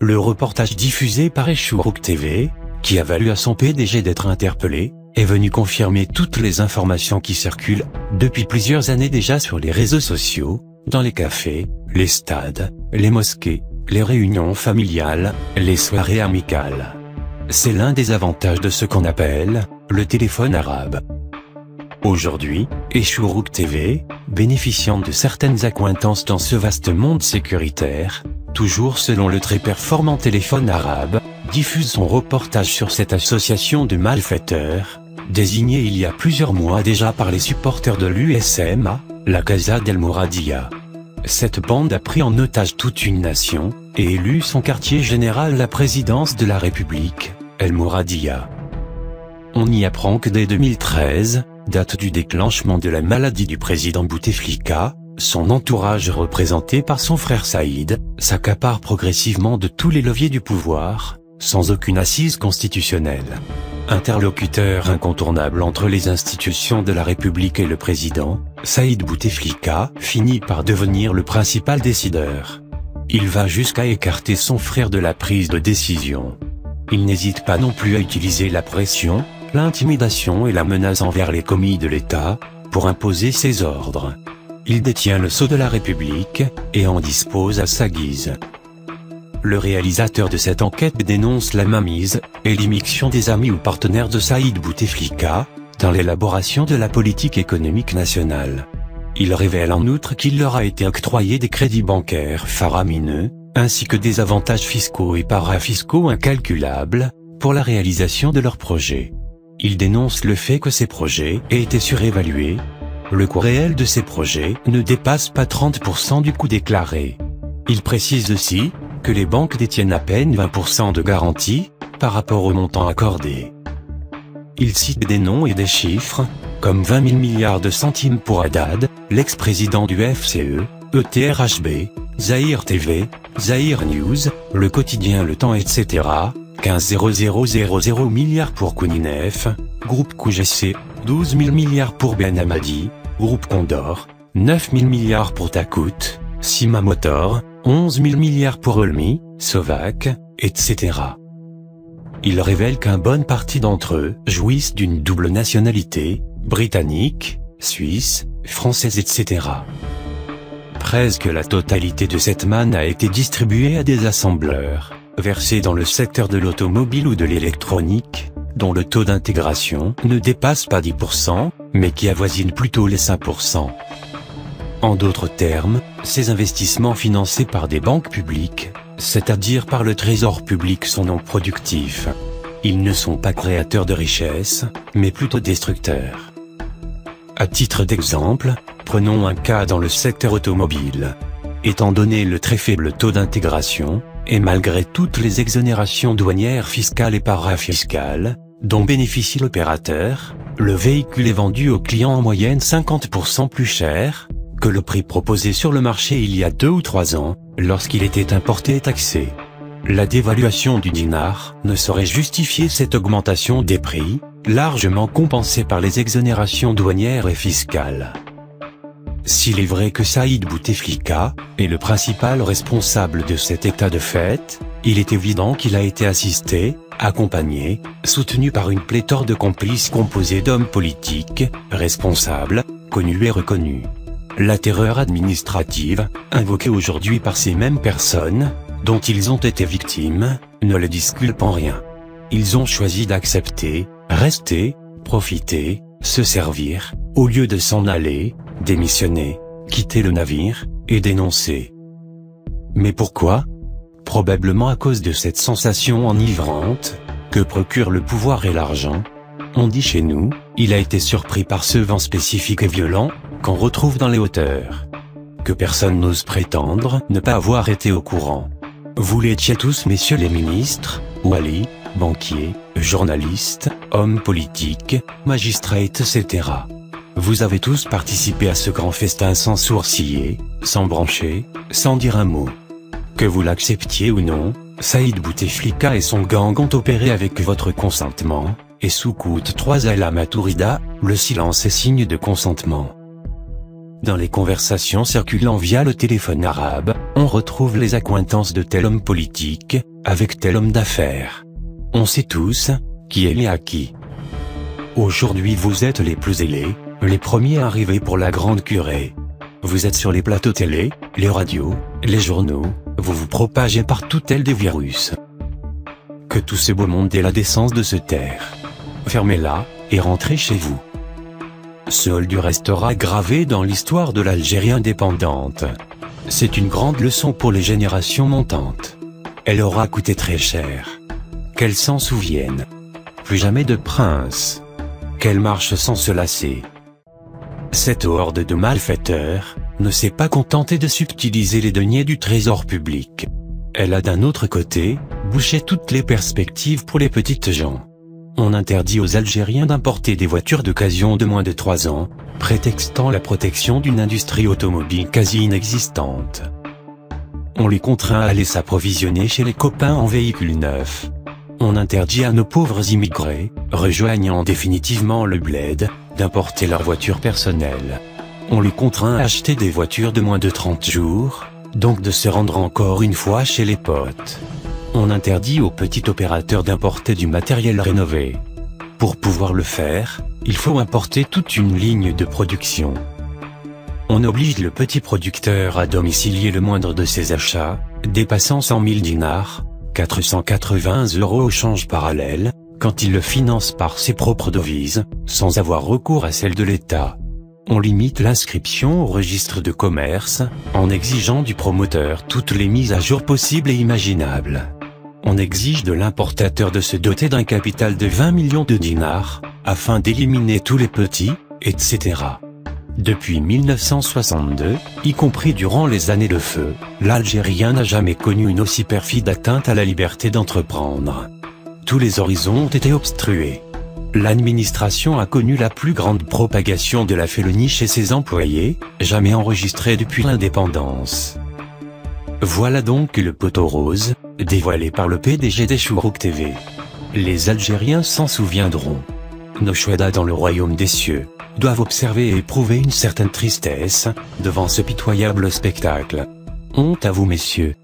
Le reportage diffusé par Echourok TV, qui a valu à son PDG d'être interpellé, est venu confirmer toutes les informations qui circulent, depuis plusieurs années déjà sur les réseaux sociaux, dans les cafés, les stades, les mosquées, les réunions familiales, les soirées amicales. C'est l'un des avantages de ce qu'on appelle le téléphone arabe. Aujourd'hui, Echourok TV, bénéficiant de certaines accointances dans ce vaste monde sécuritaire, toujours selon le très performant téléphone arabe, diffuse son reportage sur cette association de malfaiteurs, désignée il y a plusieurs mois déjà par les supporters de l'USMA, la Casa del Mouradia. Cette bande a pris en otage toute une nation, et élu son quartier général la présidence de la République, El Mouradia. On y apprend que dès 2013, date du déclenchement de la maladie du président Bouteflika, son entourage représenté par son frère Saïd, s'accapare progressivement de tous les leviers du pouvoir, sans aucune assise constitutionnelle. Interlocuteur incontournable entre les institutions de la République et le président, Saïd Bouteflika finit par devenir le principal décideur. Il va jusqu'à écarter son frère de la prise de décision. Il n'hésite pas non plus à utiliser la pression, l'intimidation et la menace envers les commis de l'État, pour imposer ses ordres. Il détient le sceau de la République, et en dispose à sa guise. Le réalisateur de cette enquête dénonce la mainmise, et l'immixtion des amis ou partenaires de Saïd Bouteflika, dans l'élaboration de la politique économique nationale. Il révèle en outre qu'il leur a été octroyé des crédits bancaires faramineux, ainsi que des avantages fiscaux et parafiscaux incalculables, pour la réalisation de leurs projets. Il dénonce le fait que ces projets aient été surévalués. Le coût réel de ces projets ne dépasse pas 30% du coût déclaré. Il précise aussi que les banques détiennent à peine 20% de garantie par rapport au montant accordé. Il cite des noms et des chiffres, comme 20 000 milliards de centimes pour Haddad, l'ex-président du FCE, ETRHB, Zahir TV, Zahir News, le quotidien Le Temps etc., 15 000 milliards pour Kouninef, Groupe Kougessé, 12 000 milliards pour Ben Hammadi, Groupe Condor, 9 000 milliards pour Takout, Sima Motor, 11 000 milliards pour Olmi, Sovac, etc. Il révèle qu'une bonne partie d'entre eux jouissent d'une double nationalité, britannique, suisse, française etc. Presque la totalité de cette manne a été distribuée à des assembleurs, versés dans le secteur de l'automobile ou de l'électronique, dont le taux d'intégration ne dépasse pas 10%, mais qui avoisine plutôt les 5%. En d'autres termes, ces investissements financés par des banques publiques, c'est-à-dire par le trésor public, sont non productifs. Ils ne sont pas créateurs de richesse, mais plutôt destructeurs. À titre d'exemple, prenons un cas dans le secteur automobile. Étant donné le très faible taux d'intégration, et malgré toutes les exonérations douanières fiscales et parafiscales, dont bénéficie l'opérateur, le véhicule est vendu au client en moyenne 50% plus cher que le prix proposé sur le marché il y a 2 ou 3 ans, lorsqu'il était importé et taxé. La dévaluation du dinar ne saurait justifier cette augmentation des prix, largement compensée par les exonérations douanières et fiscales. S'il est vrai que Saïd Bouteflika est le principal responsable de cet état de fait, il est évident qu'il a été assisté, accompagné, soutenu par une pléthore de complices composés d'hommes politiques, responsables, connus et reconnus. La terreur administrative, invoquée aujourd'hui par ces mêmes personnes, dont ils ont été victimes, ne les disculpe en rien. Ils ont choisi d'accepter, rester, profiter, se servir, au lieu de s'en aller, démissionner, quitter le navire, et dénoncer. Mais pourquoi? Probablement à cause de cette sensation enivrante, que procurent le pouvoir et l'argent. On dit chez nous, il a été surpris par ce vent spécifique et violent, qu'on retrouve dans les hauteurs. Que personne n'ose prétendre ne pas avoir été au courant. Vous l'étiez tous, messieurs les ministres, wali, banquiers, journalistes, hommes politiques, magistrats etc. Vous avez tous participé à ce grand festin sans sourciller, sans brancher, sans dire un mot. Que vous l'acceptiez ou non, Saïd Bouteflika et son gang ont opéré avec votre consentement, et Soukout 3 à la Matourida, le silence est signe de consentement. Dans les conversations circulant via le téléphone arabe, on retrouve les accointances de tel homme politique, avec tel homme d'affaires. On sait tous, qui est lié à qui. Aujourd'hui vous êtes les plus zélés, les premiers arrivés pour la grande curée. Vous êtes sur les plateaux télé, les radios, les journaux, vous vous propagez partout tel des virus. Que tout ce beau monde ait la décence de se taire. Fermez-la, et rentrez chez vous. Ce hall du restera gravé dans l'histoire de l'Algérie indépendante. C'est une grande leçon pour les générations montantes. Elle aura coûté très cher. Qu'elles s'en souviennent. Plus jamais de prince. Qu'elle marche sans se lasser. Cette horde de malfaiteurs ne s'est pas contentée de subtiliser les deniers du trésor public. Elle a d'un autre côté bouché toutes les perspectives pour les petites gens. On interdit aux Algériens d'importer des voitures d'occasion de moins de 3 ans, prétextant la protection d'une industrie automobile quasi inexistante. On les contraint à aller s'approvisionner chez les copains en véhicules neufs. On interdit à nos pauvres immigrés, rejoignant définitivement le bled, d'importer leurs voitures personnelles. On les contraint à acheter des voitures de moins de 30 jours, donc de se rendre encore une fois chez les potes. On interdit aux petits opérateurs d'importer du matériel rénové. Pour pouvoir le faire, il faut importer toute une ligne de production. On oblige le petit producteur à domicilier le moindre de ses achats, dépassant 100 000 dinars, 480 € au change parallèle, quand il le finance par ses propres devises, sans avoir recours à celles de l'État. On limite l'inscription au registre de commerce, en exigeant du promoteur toutes les mises à jour possibles et imaginables. On exige de l'importateur de se doter d'un capital de 20 millions de dinars, afin d'éliminer tous les petits, etc. Depuis 1962, y compris durant les années de feu, l'Algérien n'a jamais connu une aussi perfide atteinte à la liberté d'entreprendre. Tous les horizons ont été obstrués. L'administration a connu la plus grande propagation de la félonie chez ses employés, jamais enregistrée depuis l'indépendance. Voilà donc le poteau rose, dévoilé par le PDG d'Echourok TV. Les Algériens s'en souviendront. Nos chouedas dans le royaume des cieux doivent observer et éprouver une certaine tristesse devant ce pitoyable spectacle. Honte à vous messieurs.